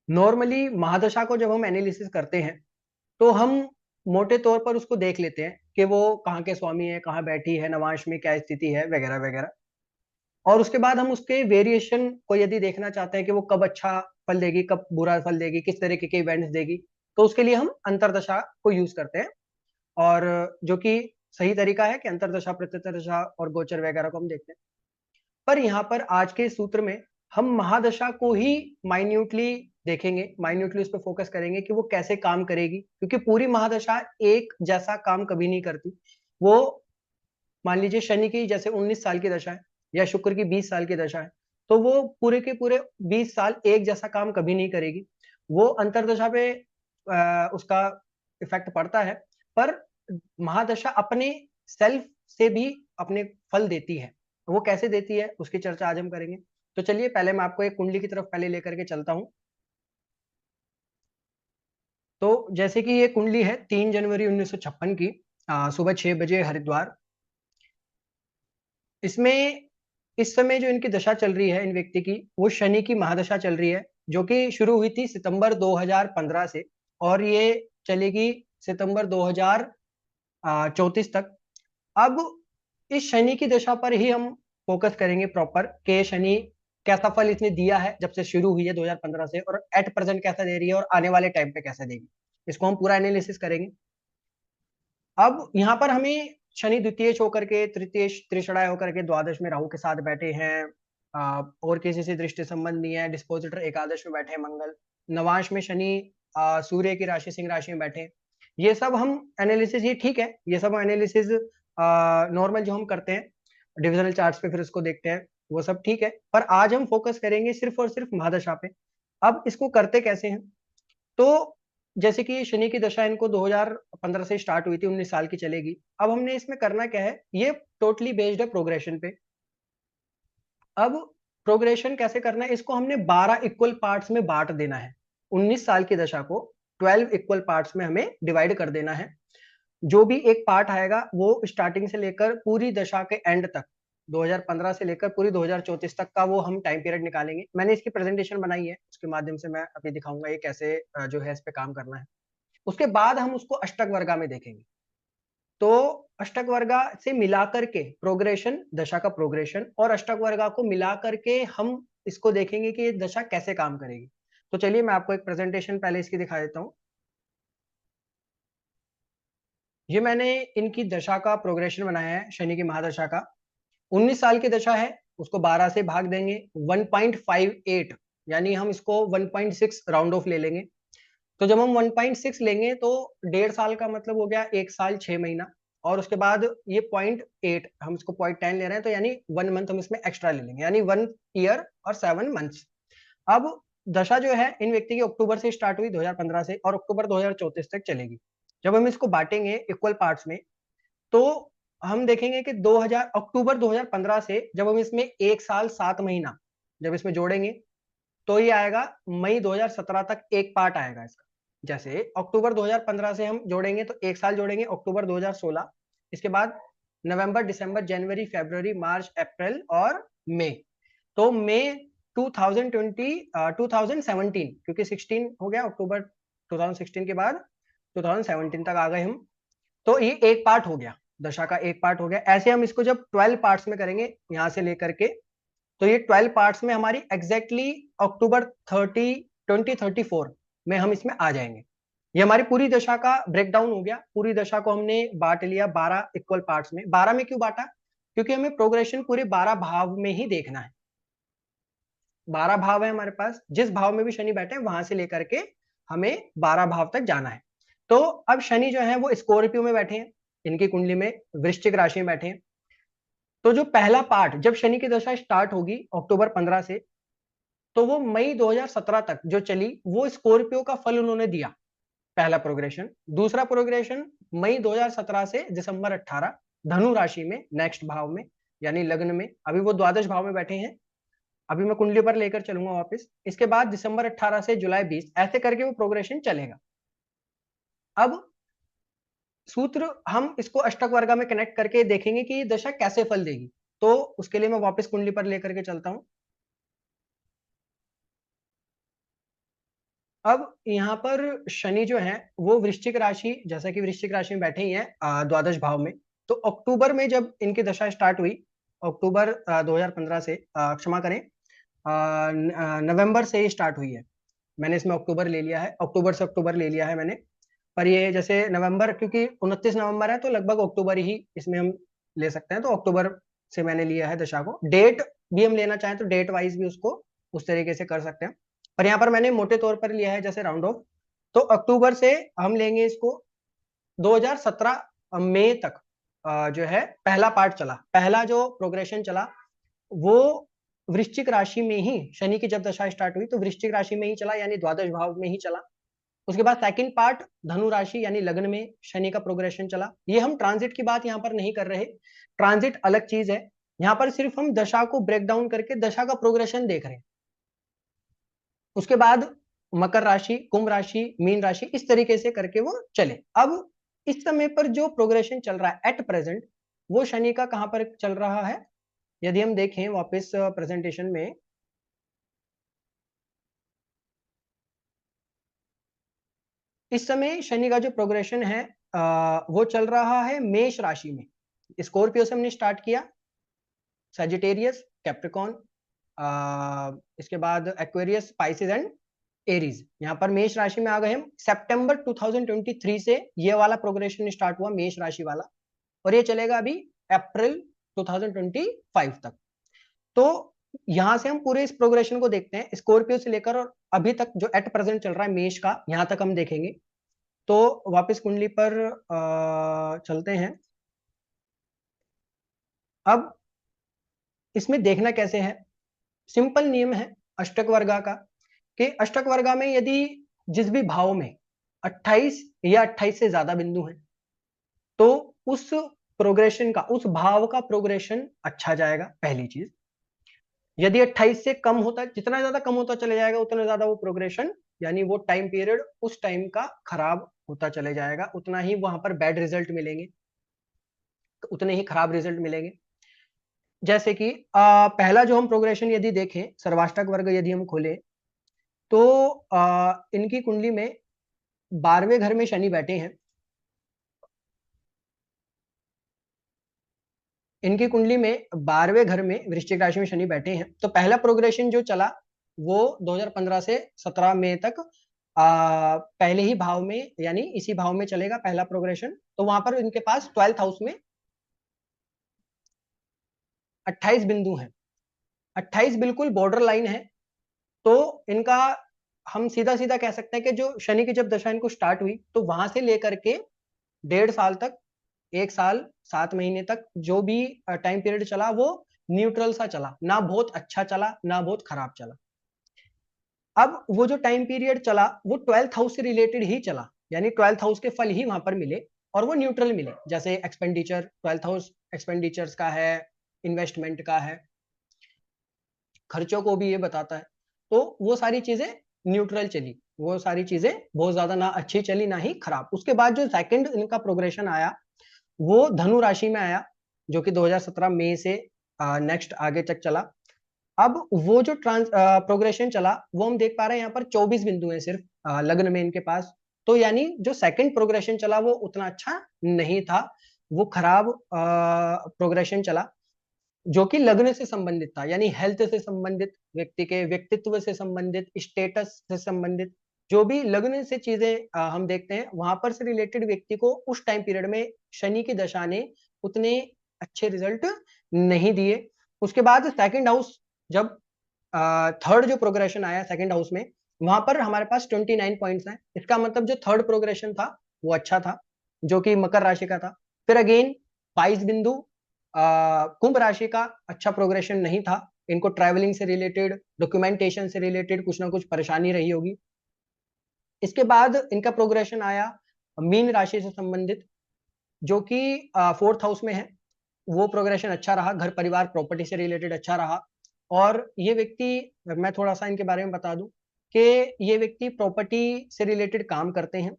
Normally महादशा को जब हम एनालिसिस करते हैं तो हम मोटे तौर पर उसको देख लेते हैं कि वो कहाँ के स्वामी है, कहाँ बैठी है, नवांश में क्या स्थिति है, वगैरह वगैरह। और उसके बाद हम उसके वेरिएशन को यदि देखना चाहते हैं कि वो कब अच्छा फल देगी, कब बुरा फल देगी, किस तरीके के इवेंट्स देगी, तो उसके लिए हम अंतरदशा को यूज करते हैं। और जो कि सही तरीका है कि अंतरदशा, प्रत्यंतरदशा और गोचर वगैरह को हम देखते हैं। पर यहाँ पर आज के सूत्र में हम महादशा को ही माइन्यूटली देखेंगे, माइन्यूटली उस पर फोकस करेंगे कि वो कैसे काम करेगी, क्योंकि पूरी महादशा एक जैसा काम कभी नहीं करती। वो मान लीजिए शनि की जैसे 19 साल की दशा है या शुक्र की 20 साल की दशा है, तो वो पूरे के पूरे 20 साल एक जैसा काम कभी नहीं करेगी। वो अंतरदशा पे उसका इफेक्ट पड़ता है, पर महादशा अपने सेल्फ से भी अपने फल देती है। वो कैसे देती है उसकी चर्चा आज हम करेंगे। तो चलिए पहले मैं आपको एक कुंडली की तरफ पहले लेकर के चलता हूं। तो जैसे कि ये कुंडली है 3 जनवरी 1956 की, सुबह 6 बजे हरिद्वार। इसमें इस समय जो इनकी दशा चल रही है इन व्यक्ति की, वो शनि की महादशा चल रही है, जो कि शुरू हुई थी सितंबर 2015 से और ये चलेगी सितंबर 2034 तक। अब इस शनि की दशा पर ही हम फोकस करेंगे प्रॉपर कि शनि कैसा फल इसने दिया है जब से शुरू हुई है 2015 से, और एट प्रेजेंट कैसा दे रही है और आने वाले टाइम पे कैसा देगी। इसको हम पूरा एनालिसिस करेंगे। अब यहाँ पर हमें शनि द्वितीय होकर के तृतीय त्रिषणाय होकर के द्वादश में राहु के साथ बैठे हैं। और किसी से दृष्टि संबंध नहीं है। डिस्पोजिटर एकादश में बैठे हैं मंगल। नवांश में शनि सूर्य की राशि सिंह राशि में बैठे हैं। ये सब हम एनालिसिस, ये ठीक है, ये सब एनालिसिस नॉर्मल जो हम करते हैं डिविजनल चार्ट्स पे, फिर उसको देखते हैं, वो सब ठीक है। पर आज हम फोकस करेंगे सिर्फ और सिर्फ महादशा पे। अब इसको करते कैसे हैं? तो जैसे कि शनि की दशा इनको 2015 से स्टार्ट हुई थी, 19 साल की चलेगी। अब हमने इसमें करना क्या है, ये टोटली बेस्ड है प्रोग्रेशन पे। अब प्रोग्रेशन कैसे करना है, इसको हमने 12 इक्वल पार्ट्स में बांट देना है। 19 साल की दशा को 12 इक्वल पार्ट्स में हमें डिवाइड कर देना है। जो भी एक पार्ट आएगा वो स्टार्टिंग से लेकर पूरी दशा के एंड तक, 2015 से लेकर पूरी 2034 तक का वो हम टाइम पीरियड निकालेंगे। मैंने इसकी प्रेजेंटेशन बनाई है, उसके माध्यम से मैं अभी दिखाऊंगा ये कैसे जो है इस पे काम करना है। उसके बाद हम उसको अष्टक वर्गा में देखेंगे। तो अष्टक वर्गा से मिलाकर के प्रोग्रेशन, दशा का प्रोग्रेशन और अष्टक वर्गा को मिलाकर के हम इसको देखेंगे कि ये दशा कैसे काम करेगी। तो चलिए मैं आपको एक प्रेजेंटेशन पहले इसकी दिखा देता हूं। ये मैंने इनकी दशा का प्रोग्रेशन बनाया है शनि की महादशा का। 19 साल की दशा है, उसको 12 से भाग देंगे 1.58, यानी हम इसको 1.6 राउंड ऑफ ले लेंगे। तो जब हम 1.6 लेंगे तो 1.5 साल का मतलब हो गया 1 साल 6 महीना। और उसके बाद ये 0.8, हम इसको 0.10 ले रहे हैं, तो यानी 1 मंथ हम इसमें एक्स्ट्रा ले लेंगे, यानी 1 ईयर और 7 मंथ्स। अब दशा जो है इन व्यक्ति की अक्टूबर से स्टार्ट हुई 2015 से और अक्टूबर 2034 तक चलेगी। जब हम इसको बांटेंगे इक्वल पार्ट्स में, तो हम देखेंगे कि 2000 अक्टूबर 2015 से जब हम इसमें 1 साल 7 महीना जब इसमें जोड़ेंगे, तो ये आएगा मई 2017 तक एक पार्ट आएगा इसका। जैसे अक्टूबर 2015 से हम जोड़ेंगे तो 1 साल जोड़ेंगे अक्टूबर 2016, इसके बाद नवंबर, दिसंबर, जनवरी, फरवरी, मार्च, अप्रैल और मई। तो मई 2020 2017, क्योंकि 16 हो गया अक्टूबर 2016 के बाद 2017 तक आ गए हम। तो ये एक पार्ट हो गया, दशा का एक पार्ट हो गया। ऐसे हम इसको जब 12 पार्ट्स में करेंगे यहां से लेकर के, तो ये 12 पार्ट्स में हमारी एग्जैक्टली अक्टूबर 2034 में हम इसमें आ जाएंगे। ये हमारी पूरी दशा का ब्रेकडाउन हो गया। पूरी दशा को हमने बांट लिया 12 इक्वल पार्ट्स में। 12 में क्यों बांटा? क्योंकि हमें प्रोग्रेशन पूरे 12 भाव में ही देखना है। 12 भाव है हमारे पास, जिस भाव में भी शनि बैठे वहां से लेकर के हमें 12 भाव तक जाना है। तो अब शनि जो है वो स्कॉर्पियो में बैठे हैं, इनकी कुंडली में वृश्चिक राशि में बैठे हैं। तो जो पहला पार्ट जब शनि की दशा स्टार्ट होगी अक्टूबर 15 से, तो वो मई 2017 तक जो चली, वो स्कॉर्पियो का फल उन्होंने दिया, पहला प्रोग्रेशन। दूसरा प्रोग्रेशन मई 2017 से दिसंबर 18 धनु राशि में, नेक्स्ट भाव में, यानी लग्न में। अभी वो द्वादश भाव में बैठे हैं, अभी मैं कुंडली पर लेकर चलूंगा वापस। इसके बाद दिसंबर 18 से जुलाई 20, ऐसे करके वो प्रोग्रेशन चलेगा। अब सूत्र हम इसको अष्टक वर्गा में कनेक्ट करके देखेंगे कि ये दशा कैसे फल देगी। तो उसके लिए मैं वापस कुंडली पर लेकर के चलता हूं। अब यहाँ पर शनि जो है वो वृश्चिक राशि, जैसा कि वृश्चिक राशि में बैठे ही हैं द्वादश भाव में। तो अक्टूबर में जब इनकी दशा स्टार्ट हुई, अक्टूबर 2015 से, क्षमा करें, नवंबर से ही स्टार्ट हुई है। मैंने इसमें अक्टूबर ले लिया है, अक्टूबर से अक्टूबर ले लिया है मैंने, पर ये जैसे नवंबर, क्योंकि 29 नवंबर है तो लगभग अक्टूबर ही इसमें हम ले सकते हैं, तो अक्टूबर से मैंने लिया है दशा को। डेट भी हम लेना चाहें तो डेट वाइज भी उसको उस तरीके से कर सकते हैं, पर यहाँ पर मैंने मोटे तौर पर लिया है जैसे राउंड ऑफ। तो अक्टूबर से हम लेंगे इसको 2017 मई तक जो है पहला पार्ट चला, पहला जो प्रोग्रेशन चला वो वृश्चिक राशि में ही, शनि की जब दशा स्टार्ट हुई तो वृश्चिक राशि में ही चला, यानी द्वादश भाव में ही चला। उसके बाद सेकंड पार्ट धनु राशि यानी लग्न में शनि का प्रोग्रेशन चला। ये हम ट्रांजिट की बात यहाँ पर नहीं कर रहे, ट्रांजिट अलग चीज है, यहाँ पर सिर्फ हम दशा को ब्रेक डाउन करके दशा का प्रोग्रेशन देख रहे हैं। उसके बाद मकर राशि, कुंभ राशि, मीन राशि, इस तरीके से करके वो चले। अब इस समय पर जो प्रोग्रेशन चल रहा है एट प्रेजेंट, वो शनि का कहां पर चल रहा है, यदि हम देखें वापस प्रेजेंटेशन में, इस समय शनि का जो प्रोग्रेशन है वो चल रहा है मेष राशि में। स्कॉर्पियो से हमने स्टार्ट किया, सजिटेरियस, कैप्रिकॉन, इसके बाद एक्वेरियस, स्पाइसेस एंड एरीज। यहाँ पर मेष राशि में आ गए हम। सितंबर 2023 से ये वाला प्रोग्रेशन स्टार्ट हुआ मेष राशि वाला, और ये चलेगा अभी अप्रैल 2025 तक। तो यहां से हम पूरे इस प्रोग्रेशन को देखते हैं, स्कॉर्पियो से लेकर और अभी तक जो एट प्रेजेंट चल रहा है मेष का, यहां तक हम देखेंगे। तो वापस कुंडली पर चलते हैं। अब इसमें देखना कैसे है, सिंपल नियम है अष्टक वर्गा का, कि अष्टक वर्गा में यदि जिस भी भाव में 28 या 28 से ज्यादा बिंदु हैं तो उस प्रोग्रेशन का, उस भाव का प्रोग्रेशन अच्छा जाएगा, पहली चीज। यदि 28 से कम होता, जितना ज्यादा कम होता चले जाएगा उतना ज्यादा वो प्रोग्रेशन, यानी वो टाइम पीरियड उस टाइम का खराब होता चले जाएगा, उतना ही वहां पर बैड रिजल्ट मिलेंगे, उतने ही खराब रिजल्ट मिलेंगे। जैसे कि पहला जो हम प्रोग्रेशन यदि देखें, सर्वाष्टक वर्ग यदि हम खोलें, तो इनकी कुंडली में 12वें घर में शनि बैठे हैं। इनकी कुंडली में 12वें घर में वृश्चिक राशि में शनि बैठे हैं। तो पहला प्रोग्रेशन जो चला वो 2015 से 17 मई तक पहले ही भाव में, यानी इसी भाव में चलेगा पहला प्रोग्रेशन। तो वहां पर इनके पास 12th हाउस में 28 बिंदु हैं, 28 बिल्कुल बॉर्डर लाइन है। तो इनका हम सीधा सीधा कह सकते हैं कि जो शनि की जब दशा इनको स्टार्ट हुई तो वहां से लेकर के 1.5 साल तक, 1 साल 7 महीने तक जो भी टाइम पीरियड चला वो न्यूट्रल सा चला, ना बहुत अच्छा चला ना बहुत खराब चला। अब वो जो टाइम पीरियड चला वो 12th हाउस से रिलेटेड ही चला, यानी 12th हाउस के फल ही वहां पर मिले और वो न्यूट्रल मिले। जैसे एक्सपेंडिचर, 12th हाउस एक्सपेंडिचर्स का है, इन्वेस्टमेंट का है, खर्चों को भी ये बताता है। तो वो सारी चीजें न्यूट्रल चली, वो सारी चीजें बहुत ज्यादा ना अच्छी चली ना ही खराब। उसके बाद जो सेकंड इनका प्रोग्रेशन आया वो धनु राशि में आया, जो कि 2017 मई से नेक्स्ट आगे तक चला। अब वो जो प्रोग्रेशन चला वो हम देख पा रहे हैं यहाँ पर 24 बिंदु हैं सिर्फ लग्न में इनके पास। तो यानी जो सेकंड प्रोग्रेशन चला वो उतना अच्छा नहीं था, वो खराब प्रोग्रेशन चला, जो कि लग्न से संबंधित था, यानी हेल्थ से संबंधित, व्यक्ति के व्यक्तित्व से संबंधित, स्टेटस से संबंधित, जो भी लग्न से चीजें हम देखते हैं वहां पर से रिलेटेड व्यक्ति को उस टाइम पीरियड में शनि की दशा ने उतने अच्छे रिजल्ट नहीं दिए। उसके बाद सेकंड हाउस, जब थर्ड जो प्रोग्रेशन आया सेकंड हाउस में, वहां पर हमारे पास 29 पॉइंट्स हैं। इसका मतलब जो थर्ड प्रोग्रेशन था वो अच्छा था, जो कि मकर राशि का था। फिर अगेन 22 बिंदु, कुंभ राशि का अच्छा प्रोग्रेशन नहीं था, इनको ट्रैवलिंग से रिलेटेड, डॉक्यूमेंटेशन से रिलेटेड कुछ ना कुछ परेशानी रही होगी। इसके बाद इनका प्रोग्रेशन आया मीन राशि से संबंधित, जो कि 4th हाउस में है। वो प्रोग्रेशन अच्छा रहा, घर परिवार प्रॉपर्टी से रिलेटेड अच्छा रहा। और ये व्यक्ति, मैं थोड़ा सा इनके बारे में बता दूं कि ये व्यक्ति प्रॉपर्टी से रिलेटेड काम करते हैं,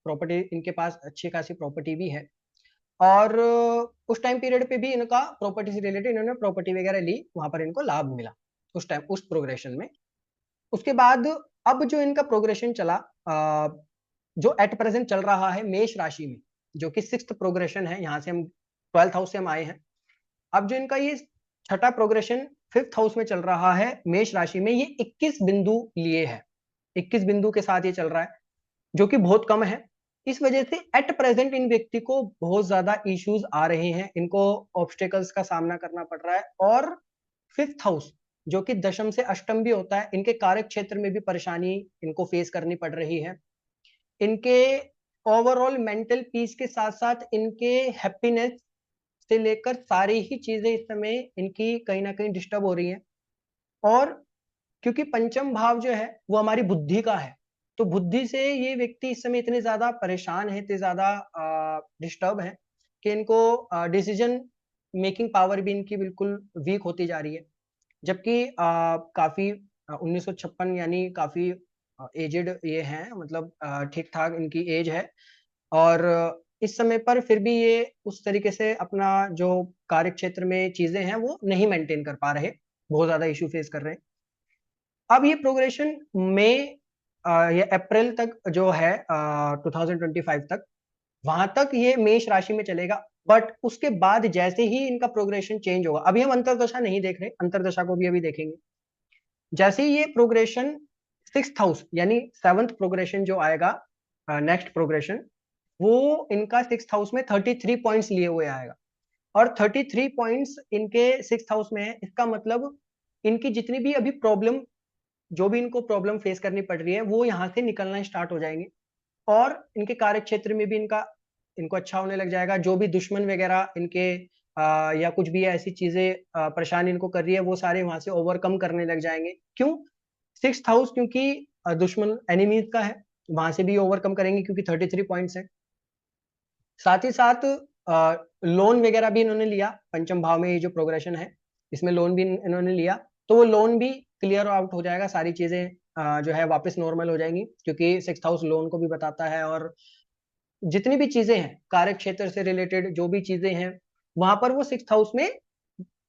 प्रॉपर्टी इनके पास अच्छी खासी प्रॉपर्टी भी है। और उस टाइम पीरियड पे भी इनका प्रॉपर्टी से रिलेटेड, इन्होंने प्रॉपर्टी वगैरह ली, वहां पर इनको लाभ मिला उस टाइम, उस प्रोग्रेशन में। उसके बाद अब जो इनका प्रोग्रेशन चला, जो एट प्रेजेंट चल रहा है मेष राशि में, जो कि 6th प्रोग्रेशन है, यहाँ से हम 12th हाउस से हम आए हैं। अब जो इनका ये छठा प्रोग्रेशन 5th हाउस में चल रहा है मेष राशि में, ये 21 बिंदु लिए है, 21 बिंदु के साथ ये चल रहा है, जो कि बहुत कम है। इस वजह से एट प्रेजेंट इन व्यक्ति को बहुत ज्यादा इश्यूज आ रहे हैं, इनको ऑब्स्टेकल्स का सामना करना पड़ रहा है। और 5th हाउस जो कि दशम से अष्टम भी होता है, इनके कार्य क्षेत्र में भी परेशानी इनको फेस करनी पड़ रही है। इनके ओवरऑल मेंटल पीस के साथ साथ इनके हैप्पीनेस से लेकर सारी ही चीजें इस समय इनकी कहीं ना कहीं डिस्टर्ब हो रही हैं। और क्योंकि पंचम भाव जो है वो हमारी बुद्धि का है, तो बुद्धि से ये व्यक्ति इस समय इतने ज्यादा परेशान है, इतने ज्यादा डिस्टर्ब है कि इनको डिसीजन मेकिंग पावर भी इनकी बिल्कुल वीक होती जा रही है। जबकि काफी 1956 यानी काफी एजेड ये हैं, मतलब ठीक ठाक इनकी एज है। और इस समय पर फिर भी ये उस तरीके से अपना जो कार्य क्षेत्र में चीजें हैं वो नहीं मेंटेन कर पा रहे, बहुत ज्यादा इशू फेस कर रहे हैं। अब ये प्रोग्रेशन मई या अप्रैल तक जो है 2025 तक, वहां तक ये मेष राशि में चलेगा। बट उसके बाद जैसे ही इनका प्रोग्रेशन चेंज होगा, अभी हम अंतरदशा नहीं देख रहे, अंतरदशा को भी अभी देखेंगे। जैसे ही ये प्रोग्रेशन 6th हाउस यानी 7th प्रोग्रेशन जो आएगा, नेक्स्ट प्रोग्रेशन, वो इनका 6th हाउस में 33 पॉइंट्स लिए हुए आएगा। और 33 पॉइंट्स इनके 6th हाउस में है, इसका मतलब इनकी जितनी भी अभी प्रॉब्लम, जो भी इनको प्रॉब्लम फेस करनी पड़ रही है, वो यहाँ से निकलना स्टार्ट हो जाएंगे। और इनके कार्य क्षेत्र में भी इनको अच्छा होने लग जाएगा। जो भी दुश्मन वगैरह इनके या कुछ भी ऐसी चीजें परेशान इनको कर रही है, वो सारे वहां से ओवरकम करने लग जाएंगे। क्यों? 6th हाउस क्योंकि दुश्मन एनिमीज का है, वहां से भी ओवरकम करेंगे क्योंकि 33 पॉइंट्स है। साथ ही साथ लोन वगैरह भी इन्होंने लिया, पंचम भाव में ये जो प्रोग्रेशन है इसमें लोन भी इन्होंने लिया, तो वो लोन भी क्लियर आउट हो जाएगा, सारी चीजें जो है वापस नॉर्मल हो जाएंगी, क्योंकि 6th हाउस लोन को भी बताता है। और जितनी भी चीजें हैं कार्य क्षेत्र से रिलेटेड, जो भी चीजें हैं वहां पर वो 6th हाउस में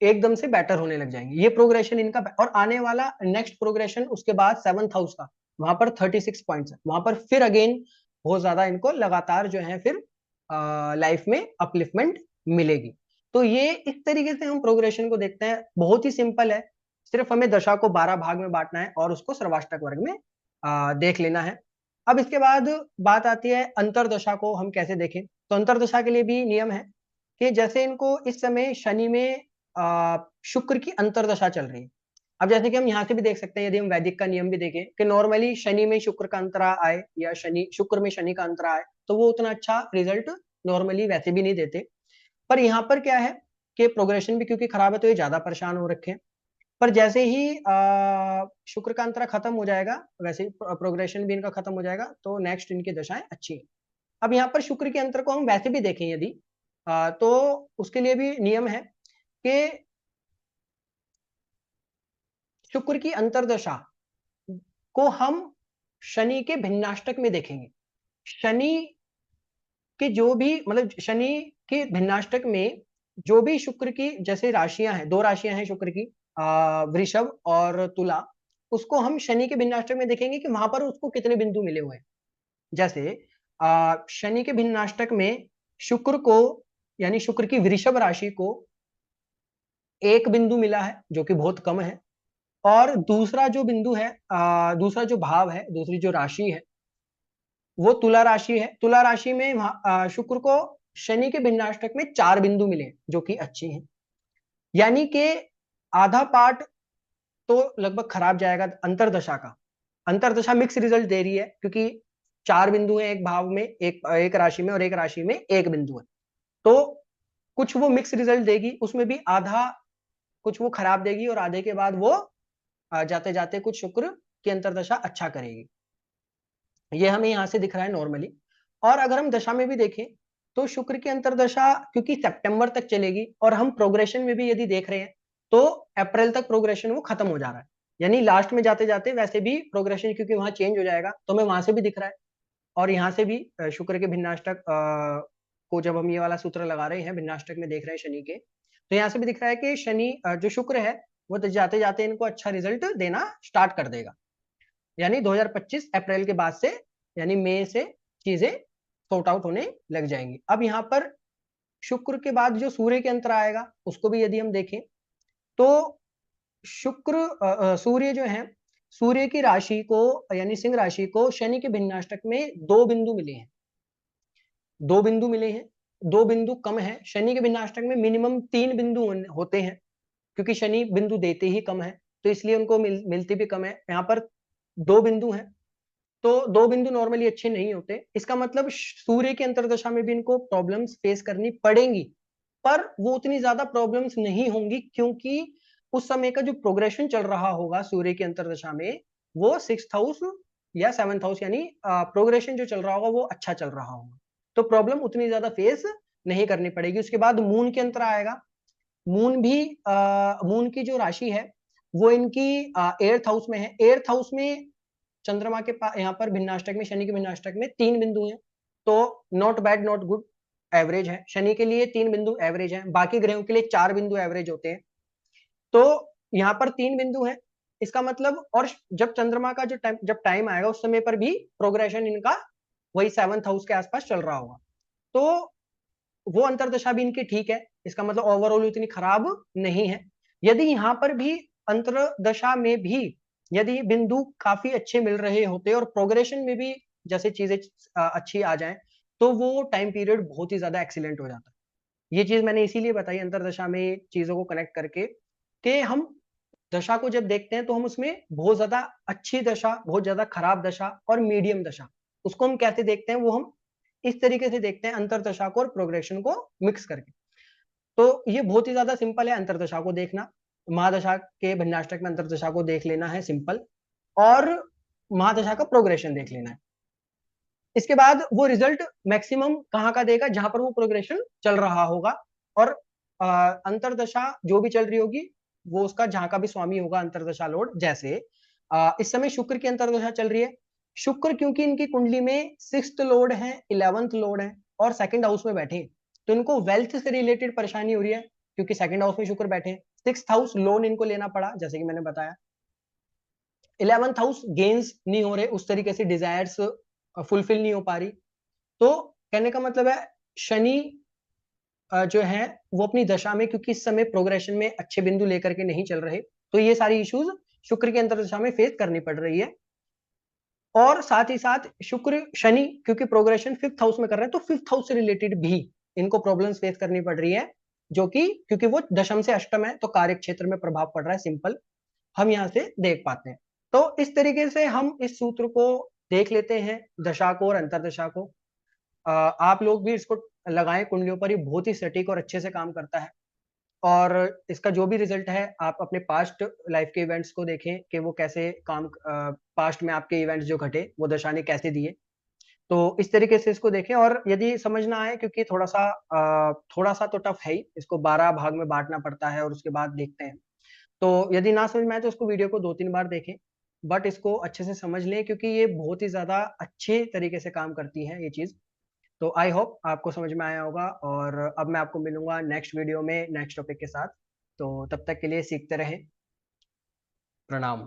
एकदम से बेटर होने लग जाएंगे। ये प्रोग्रेशन इनका, और आने वाला नेक्स्ट प्रोग्रेशन उसके बाद 7th हाउस का, वहां पर 36 पॉइंट्स है, वहां पर फिर अगेन बहुत ज्यादा इनको लगातार जो है फिर लाइफ में अपलिफ्टमेंट मिलेगी। तो ये इस तरीके से हम प्रोग्रेशन को देखते हैं, बहुत ही सिंपल है, सिर्फ हमें दशा को 12 भाग में बांटना है और उसको सर्वाष्टक वर्ग में देख लेना है। अब इसके बाद बात आती है अंतरदशा को हम कैसे देखें। तो अंतरदशा के लिए भी नियम है कि जैसे इनको इस समय शनि में शुक्र की अंतरदशा चल रही है। अब जैसे कि हम यहाँ से भी देख सकते हैं, यदि हम वैदिक का नियम भी देखें कि नॉर्मली शनि में शुक्र का अंतरा आए या शुक्र में शनि का अंतरा आए, तो वो उतना अच्छा रिजल्ट नॉर्मली वैसे भी नहीं देते। पर यहाँ पर क्या है कि प्रोग्रेशन भी क्योंकि खराब है, तो ये ज्यादा परेशान हो रखे हैं। पर जैसे ही शुक्र का अंतरा खत्म हो जाएगा, वैसे ही प्रोग्रेशन भी इनका खत्म हो जाएगा, तो नेक्स्ट इनकी दशाएं अच्छी है। अब यहाँ पर शुक्र के अंतर को हम वैसे भी देखें यदि, तो उसके लिए भी नियम है कि शुक्र की अंतरदशा को हम शनि के भिन्नाष्टक में देखेंगे। शनि के जो भी, मतलब शनि के भिन्नाष्टक में जो भी शुक्र की जैसे राशियां हैं, दो राशियां हैं शुक्र की, वृषभ और तुला, उसको हम शनि के भिन्नाष्टक में देखेंगे कि वहां पर उसको कितने बिंदु मिले हुए हैं। जैसे शनि के भिन्नाष्टक में शुक्र को, यानी शुक्र की वृषभ राशि को एक बिंदु मिला है, जो कि बहुत कम है। और दूसरा जो बिंदु है, दूसरा जो भाव है, दूसरी जो राशि है वो तुला राशि है। तुला राशि में शुक्र को शनि के भिन्नाष्टक में 4 बिंदु मिले, जो कि अच्छी हैं। यानी कि आधा पार्ट तो लगभग खराब जाएगा अंतरदशा का। अंतरदशा मिक्स रिजल्ट दे रही है, क्योंकि 4 बिंदु है एक भाव में, एक राशि में, और एक राशि में एक बिंदु है, तो कुछ वो मिक्स रिजल्ट देगी, उसमें भी आधा कुछ वो खराब देगी, और आधे के बाद वो जाते जाते कुछ शुक्र की अंतरदशा अच्छा करेगी। ये हमें यहाँ से दिख रहा है नॉर्मली। और अगर हम दशा में भी देखें तो शुक्र की अंतरदशा क्योंकि सितंबर तक चलेगी, और हम प्रोग्रेशन में भी यदि देख रहे हैं तो अप्रैल तक प्रोग्रेशन वो खत्म हो जा रहा है, यानी लास्ट में जाते जाते वैसे भी प्रोग्रेशन क्योंकि वहां चेंज हो जाएगा, तो हमें वहां से भी दिख रहा है। और यहाँ से भी शुक्र के भिन्नाष्टक को जब हम ये वाला सूत्र लगा रहे हैं, भिन्नाष्टक में देख रहे हैं शनि के, तो यहाँ से भी दिख रहा है कि शनि जो शुक्र है वो जाते जाते इनको अच्छा रिजल्ट देना स्टार्ट कर देगा। यानी 2025 अप्रैल के बाद से यानी मई से चीजें सॉर्ट आउट होने लग जाएंगी। अब यहाँ पर शुक्र के बाद जो सूर्य के अंतर आएगा उसको भी यदि हम देखें तो सूर्य जो है, सूर्य की राशि को यानी सिंह राशि को शनि के भिन्नाष्टक में 2 बिंदु मिले हैं। 2 बिंदु मिले हैं, 2 बिंदु कम है। शनि के भिन्नाष्टक में मिनिमम 3 बिंदु होते हैं, क्योंकि शनि बिंदु देते ही कम है, तो इसलिए उनको मिलती भी कम है। यहाँ पर 2 बिंदु हैं, तो 2 बिंदु नॉर्मली अच्छे नहीं होते। इसका मतलब सूर्य की अंतर्दशा में भी इनको प्रॉब्लम्स फेस करनी पड़ेंगी, पर वो उतनी ज्यादा प्रॉब्लम्स नहीं होंगी, क्योंकि उस समय का जो प्रोग्रेशन चल रहा होगा सूर्य की अंतर्दशा में, वो 6th हाउस या 7th हाउस यानी प्रोग्रेशन जो चल रहा होगा वो अच्छा चल रहा होगा, तो प्रॉब्लम उतनी ज्यादा फेस नहीं करनी पड़ेगी। उसके बाद मून के अंतर आएगा। मून भी मून की जो राशि है वो इनकी 8th हाउस में है। 8th हाउस में चंद्रमा के पास यहाँ पर भिन्नाष्टक में, शनि के भिन्नाष्टक में 3 बिंदु हैं, तो not bad not good, average है। शनि के लिए 3 बिंदु एवरेज है, बाकी ग्रहों के लिए 4 बिंदु एवरेज होते हैं, तो यहाँ पर 3 बिंदु है। इसका मतलब, और जब चंद्रमा का जब टाइम आएगा उस समय पर भी प्रोग्रेशन इनका वही 7th हाउस के आसपास चल रहा होगा, तो वो अंतरदशा भी इनकी ठीक है। इसका मतलब ओवरऑल इतनी खराब नहीं है। यदि यहाँ पर भी अंतरदशा में भी यदि बिंदु काफी अच्छे मिल रहे होते और प्रोग्रेशन में भी जैसे चीजें अच्छी आ जाएं, तो वो टाइम पीरियड बहुत ही ज्यादा एक्सीलेंट हो जाता है। ये चीज मैंने इसीलिए बताई अंतरदशा में चीजों को कनेक्ट करके, कि हम दशा को जब देखते हैं तो हम उसमें बहुत ज्यादा अच्छी दशा, बहुत ज्यादा खराब दशा और मीडियम दशा, उसको हम कैसे देखते हैं, वो हम इस तरीके से देखते हैं, अंतरदशा को और प्रोग्रेशन को मिक्स करके। तो ये बहुत ही ज्यादा सिंपल है अंतरदशा को देखना। महादशा के भिन्नाष्टक में अंतरदशा को देख लेना है सिंपल, और महादशा का प्रोग्रेशन देख लेना है। इसके बाद वो रिजल्ट मैक्सिमम कहाँ का देगा, जहां पर वो प्रोग्रेशन चल रहा होगा, और अंतरदशा जो भी चल रही होगी वो उसका जहां का भी स्वामी होगा अंतरदशा लॉर्ड। जैसे इस समय शुक्र की अंतरदशा चल रही है। शुक्र क्योंकि इनकी कुंडली में 6th लॉर्ड है, 11th लॉर्ड है और 2nd हाउस में बैठे, तो इनको वेल्थ से रिलेटेड परेशानी हो रही है, क्योंकि 2nd हाउस में शुक्र बैठे। 6th हाउस लोन इनको लेना पड़ा, जैसे कि मैंने बताया। 11th हाउस गेन्स नहीं हो रहे उस तरीके से, डिजायर्स फुलफिल नहीं हो पा रही। तो कहने का मतलब है, शनि जो है वो अपनी दशा में, क्योंकि इस समय प्रोग्रेशन में अच्छे बिंदु लेकर के नहीं चल रहे, तो ये सारी इश्यूज शुक्र की अंतर्दशा में फेस करनी पड़ रही है। और साथ ही साथ शुक्र शनि क्योंकि प्रोग्रेशन 5th हाउस में कर रहे हैं, तो 5th हाउस से रिलेटेड भी इनको प्रॉब्लम्स फेस करनी पड़ रही है, जो कि क्योंकि वो दशम से अष्टम है, तो कार्य क्षेत्र में प्रभाव पड़ रहा है, सिंपल हम यहाँ से देख पाते हैं। तो इस तरीके से हम इस सूत्र को देख लेते हैं, दशा को और अंतरदशा को। आप लोग भी इसको लगाएं कुंडलियों पर, ये बहुत ही सटीक और अच्छे से काम करता है। और इसका जो भी रिजल्ट है, आप अपने पास्ट लाइफ के इवेंट्स को देखें कि वो कैसे काम, पास्ट में आपके इवेंट्स जो घटे वो दशा ने कैसे दिए, तो इस तरीके से इसको देखें। और यदि समझ ना आए, क्योंकि थोड़ा सा तो टफ है ही, इसको 12 भाग में बांटना पड़ता है और उसके बाद देखते हैं, तो यदि ना समझ में आए तो उसको वीडियो को 2-3 बार देखें, बट इसको अच्छे से समझ लें, क्योंकि ये बहुत ही ज्यादा अच्छे तरीके से काम करती है ये चीज। तो आई होप आपको समझ में आया होगा, और अब मैं आपको मिलूंगा नेक्स्ट वीडियो में नेक्स्ट टॉपिक के साथ। तो तब तक के लिए सीखते रहें। प्रणाम।